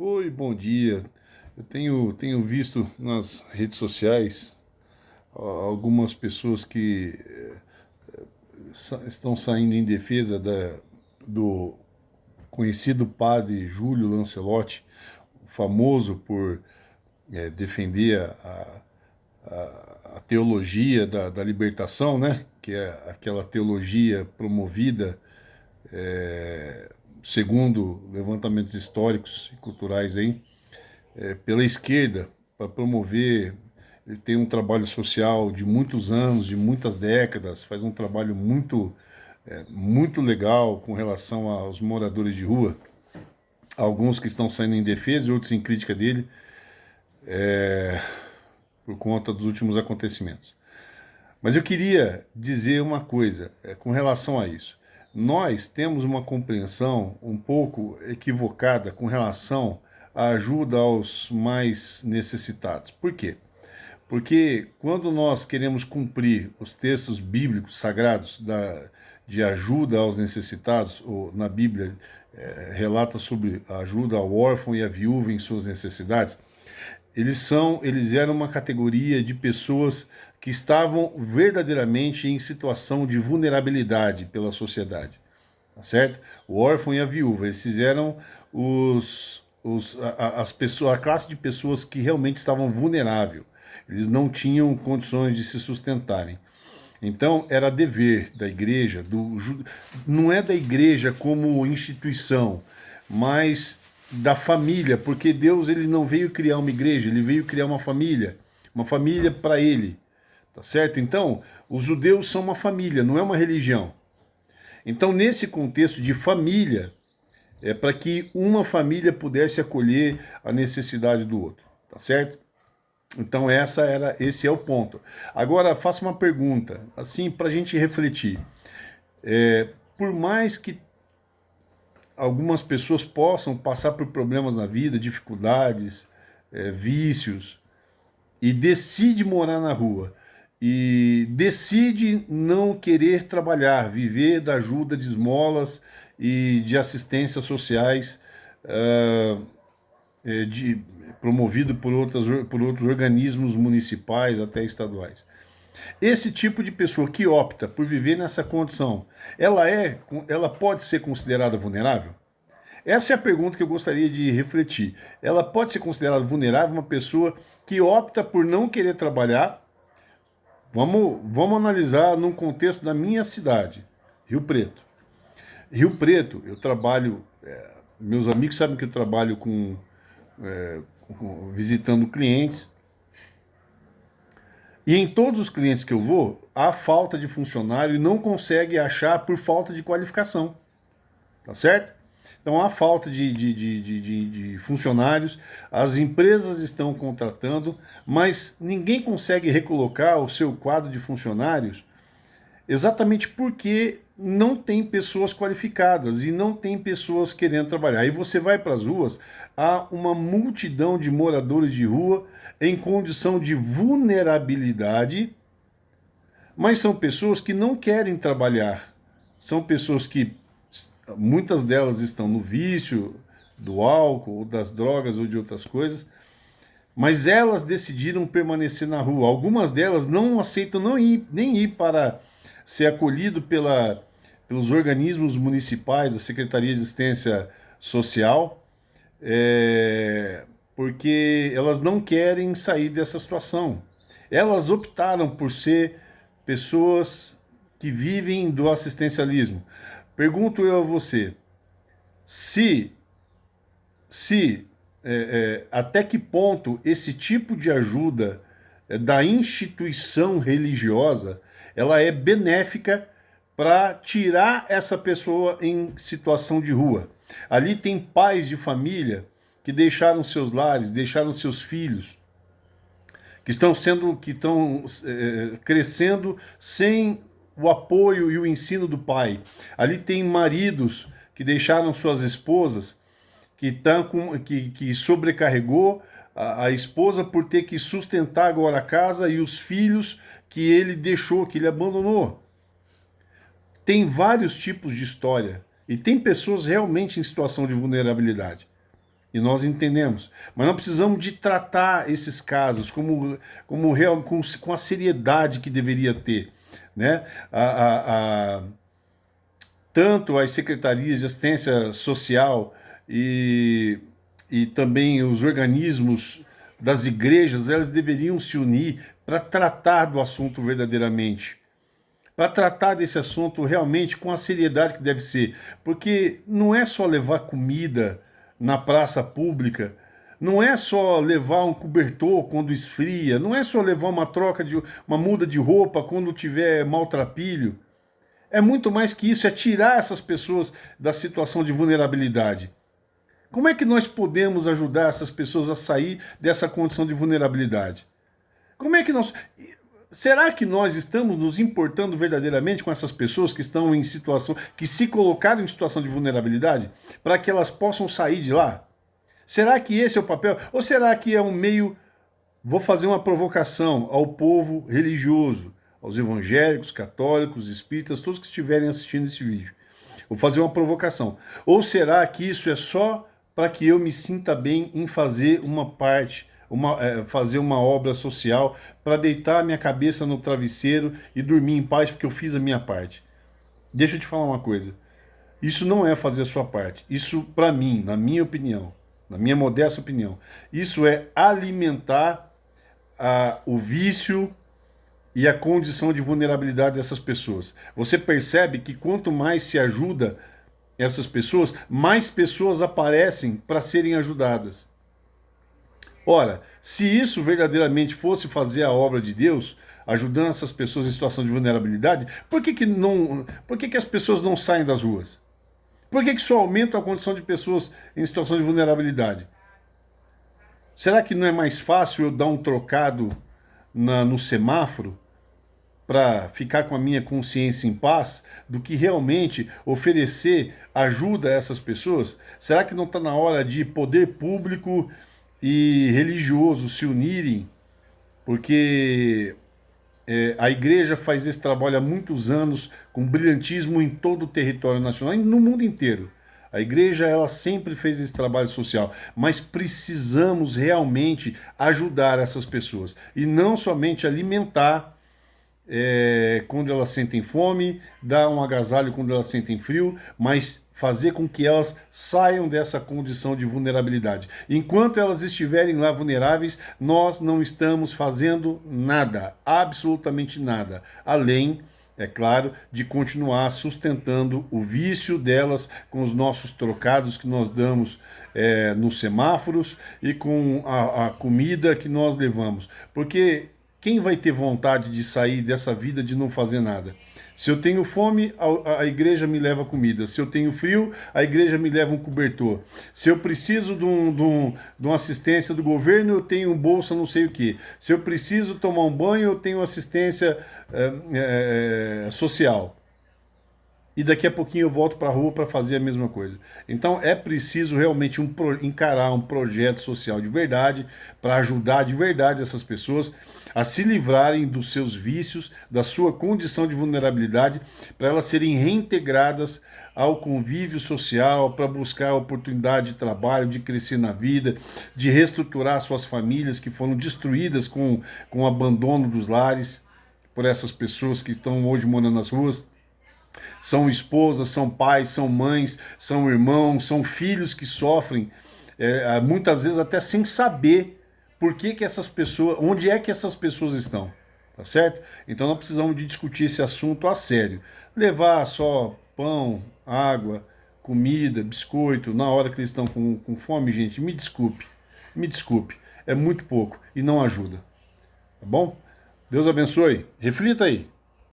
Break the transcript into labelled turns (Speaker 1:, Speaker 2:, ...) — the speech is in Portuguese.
Speaker 1: Oi, bom dia. Eu tenho visto nas redes sociais algumas pessoas que estão saindo em defesa do conhecido padre Júlio Lancelotti, famoso por defender a teologia da libertação, né? Que é aquela teologia promovida segundo levantamentos históricos e culturais aí, pela esquerda, para promover. Ele tem um trabalho social de muitos anos, de muitas décadas, faz um trabalho muito legal com relação aos moradores de rua. Alguns que estão saindo em defesa e outros em crítica dele por conta dos últimos acontecimentos. Mas eu queria dizer uma coisa com relação a isso. Nós temos uma compreensão um pouco equivocada com relação à ajuda aos mais necessitados. Por quê? Porque quando nós queremos cumprir os textos bíblicos sagrados de ajuda aos necessitados, ou na Bíblia relata sobre a ajuda ao órfão e à viúva em suas necessidades, eles eram uma categoria de pessoas que estavam verdadeiramente em situação de vulnerabilidade pela sociedade, tá certo? O órfão e a viúva, eles eram as pessoas, a classe de pessoas que realmente estavam vulneráveis. Eles não tinham condições de se sustentarem. Então era dever da igreja, não é da igreja como instituição, mas da família, porque Deus ele não veio criar uma igreja, ele veio criar uma família para ele, tá certo? Então os judeus são uma família, não é uma religião. Então nesse contexto de família, é para que uma família pudesse acolher a necessidade do outro, tá certo? Então esse é o ponto. Agora faço uma pergunta, assim, para a gente refletir. Por mais que algumas pessoas possam passar por problemas na vida, dificuldades, vícios, e decide morar na rua, e decide não querer trabalhar, viver da ajuda de esmolas e de assistências sociais, uh, de, promovido por outros organismos municipais, até estaduais. Esse tipo de pessoa que opta por viver nessa condição, ela pode ser considerada vulnerável? Essa é a pergunta que eu gostaria de refletir. Ela pode ser considerada vulnerável uma pessoa que opta por não querer trabalhar? Vamos analisar num contexto da minha cidade, Rio Preto. Rio Preto, eu trabalho, meus amigos sabem que eu trabalho visitando clientes. E em todos os clientes que eu vou, há falta de funcionário e não consegue achar por falta de qualificação. Tá certo? Então há falta de funcionários, as empresas estão contratando, mas ninguém consegue recolocar o seu quadro de funcionários exatamente porque não tem pessoas qualificadas e não tem pessoas querendo trabalhar. Aí você vai para as ruas, há uma multidão de moradores de rua em condição de vulnerabilidade, mas são pessoas que não querem trabalhar. São pessoas que, muitas delas estão no vício do álcool, ou das drogas, ou de outras coisas, mas elas decidiram permanecer na rua. Algumas delas não aceitam nem ir para ser acolhido pelos organismos municipais, da Secretaria de Assistência Social, porque elas não querem sair dessa situação. Elas optaram por ser pessoas que vivem do assistencialismo. Pergunto eu a você, se, se até que ponto esse tipo de ajuda da instituição religiosa ela é benéfica para tirar essa pessoa em situação de rua. Ali tem pais de família que deixaram seus lares, deixaram seus filhos, que estão crescendo sem o apoio e o ensino do pai. Ali tem maridos que deixaram suas esposas, que sobrecarregou a esposa por ter que sustentar agora a casa e os filhos que ele deixou, que ele abandonou. Tem vários tipos de história e tem pessoas realmente em situação de vulnerabilidade. E nós entendemos. Mas nós precisamos de tratar esses casos com a seriedade que deveria ter. Né? Tanto as secretarias de assistência social e também os organismos das igrejas, elas deveriam se unir para tratar do assunto verdadeiramente. Para tratar desse assunto realmente com a seriedade que deve ser. Porque não é só levar comida na praça pública, não é só levar um cobertor quando esfria, não é só levar uma muda de roupa quando tiver maltrapilho. É muito mais que isso, é tirar essas pessoas da situação de vulnerabilidade. Como é que nós podemos ajudar essas pessoas a sair dessa condição de vulnerabilidade? Como é que nós... Será que nós estamos nos importando verdadeiramente com essas pessoas que estão em situação, que se colocaram em situação de vulnerabilidade, para que elas possam sair de lá? Será que esse é o papel? Ou será que é um meio... Vou fazer uma provocação ao povo religioso, aos evangélicos, católicos, espíritas, todos que estiverem assistindo esse vídeo. Vou fazer uma provocação. Ou será que isso é só para que eu me sinta bem em fazer uma parte, fazer uma obra social, para deitar minha cabeça no travesseiro e dormir em paz porque eu fiz a minha parte? Deixa eu te falar uma coisa. Isso não é fazer a sua parte. Isso, para mim, na minha opinião, na minha modesta opinião, isso é alimentar o vício e a condição de vulnerabilidade dessas pessoas. Você percebe que quanto mais se ajuda essas pessoas, mais pessoas aparecem para serem ajudadas. Ora, se isso verdadeiramente fosse fazer a obra de Deus, ajudando essas pessoas em situação de vulnerabilidade, por que as pessoas não saem das ruas? Por que só aumenta a condição de pessoas em situação de vulnerabilidade? Será que não é mais fácil eu dar um trocado no semáforo para ficar com a minha consciência em paz do que realmente oferecer ajuda a essas pessoas? Será que não está na hora de poder público e religioso se unirem? Porque a igreja faz esse trabalho há muitos anos com brilhantismo em todo o território nacional e no mundo inteiro. A igreja, ela sempre fez esse trabalho social, mas precisamos realmente ajudar essas pessoas e não somente alimentar quando elas sentem fome, dar um agasalho quando elas sentem frio, mas fazer com que elas saiam dessa condição de vulnerabilidade. Enquanto elas estiverem lá vulneráveis, nós não estamos fazendo nada, absolutamente nada, além, é claro, de continuar sustentando o vício delas com os nossos trocados que nós damos nos semáforos e com a comida que nós levamos. Porque quem vai ter vontade de sair dessa vida de não fazer nada? Se eu tenho fome, a igreja me leva comida. Se eu tenho frio, a igreja me leva um cobertor. Se eu preciso de uma assistência do governo, eu tenho um bolsa não sei o quê. Se eu preciso tomar um banho, eu tenho assistência social. E daqui a pouquinho eu volto para a rua para fazer a mesma coisa. Então é preciso realmente encarar um projeto social de verdade para ajudar de verdade essas pessoas a se livrarem dos seus vícios, da sua condição de vulnerabilidade, para elas serem reintegradas ao convívio social, para buscar a oportunidade de trabalho, de crescer na vida, de reestruturar suas famílias que foram destruídas com o abandono dos lares por essas pessoas que estão hoje morando nas ruas. São esposas, são pais, são mães, são irmãos, são filhos que sofrem, muitas vezes até sem saber por que essas pessoas, onde é que essas pessoas estão, tá certo? Então nós precisamos de discutir esse assunto a sério. Levar só pão, água, comida, biscoito, na hora que eles estão com fome, gente, me desculpe, é muito pouco e não ajuda, tá bom? Deus abençoe, reflita aí.